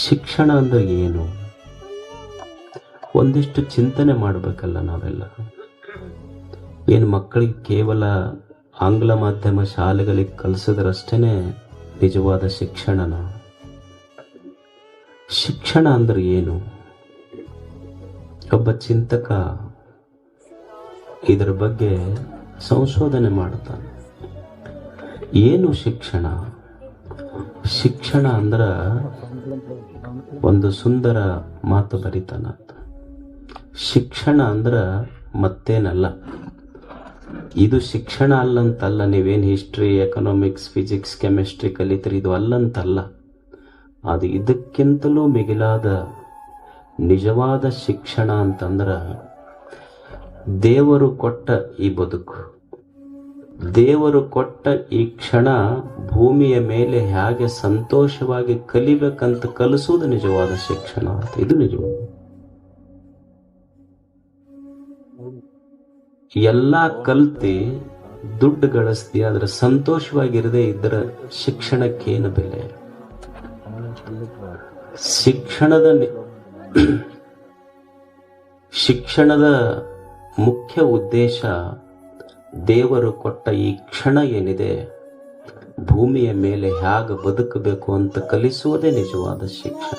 ಶಿಕ್ಷಣ ಅಂದ್ರೆ ಏನು? ಒಂದಿಷ್ಟು ಚಿಂತನೆ ಮಾಡಬೇಕಲ್ಲ ನಾವೆಲ್ಲ. ಏನು ಮಕ್ಕಳಿಗೆ ಕೇವಲ ಆಂಗ್ಲ ಮಾಧ್ಯಮ ಶಾಲೆಗಳಿಗೆ ಕಲಿಸಿದ್ರಷ್ಟೇ ನಿಜವಾದ ಶಿಕ್ಷಣನ? ಶಿಕ್ಷಣ ಅಂದ್ರೆ ಏನು? ಒಬ್ಬ ಚಿಂತಕ ಇದರ ಬಗ್ಗೆ ಸಂಶೋಧನೆ ಮಾಡ್ತಾನೆ. ಏನು ಶಿಕ್ಷಣ? ಶಿಕ್ಷಣ ಅಂದ್ರ ಒಂದು ಸುಂದರ ಮಾತು ಬರಿತಾನ. ಶಿಕ್ಷಣ ಅಂದ್ರ ಮತ್ತೇನಲ್ಲ. ಇದು ಶಿಕ್ಷಣ ಅಲ್ಲಂತಲ್ಲ. ನೀವೇನು ಹಿಸ್ಟ್ರಿ, ಎಕನಾಮಿಕ್ಸ್, ಫಿಸಿಕ್ಸ್, ಕೆಮಿಸ್ಟ್ರಿ ಕಲಿತೀರಿ, ಇದು ಅಲ್ಲಂತಲ್ಲ. ಅದು ಇದಕ್ಕಿಂತಲೂ ಮಿಗಿಲಾದ ನಿಜವಾದ ಶಿಕ್ಷಣ ಅಂತಂದ್ರ ದೇವರು ಕೊಟ್ಟ ಈ ಬದುಕು, ದೇವರು ಕೊಟ್ಟ ಈ ಕ್ಷಣ ಭೂಮಿಯ ಮೇಲೆ ಹೇಗೆ ಸಂತೋಷವಾಗಿ ಕಲಿಬೇಕಂತ ಕಲಿಸೋದು ನಿಜವಾದ ಶಿಕ್ಷಣ ಅಂತ. ಇದು ನಿಜವಾದ. ಎಲ್ಲ ಕಲ್ತಿ ದುಡ್ಡು ಗಳಿಸ್ತಿ, ಆದ್ರೆ ಸಂತೋಷವಾಗಿರದೆ ಇದ್ರ ಶಿಕ್ಷಣಕ್ಕೇನು ಬೆಲೆ? ಶಿಕ್ಷಣದ ಮುಖ್ಯ ಉದ್ದೇಶ ದೇವರು ಕೊಟ್ಟ ಈ ಕ್ಷಣ ಏನಿದೆ ಭೂಮಿಯ ಮೇಲೆ ಹೇಗೆ ಬದುಕಬೇಕು ಅಂತ ಕಲಿಸುವುದೇ ನಿಜವಾದ ಶಿಕ್ಷಣ.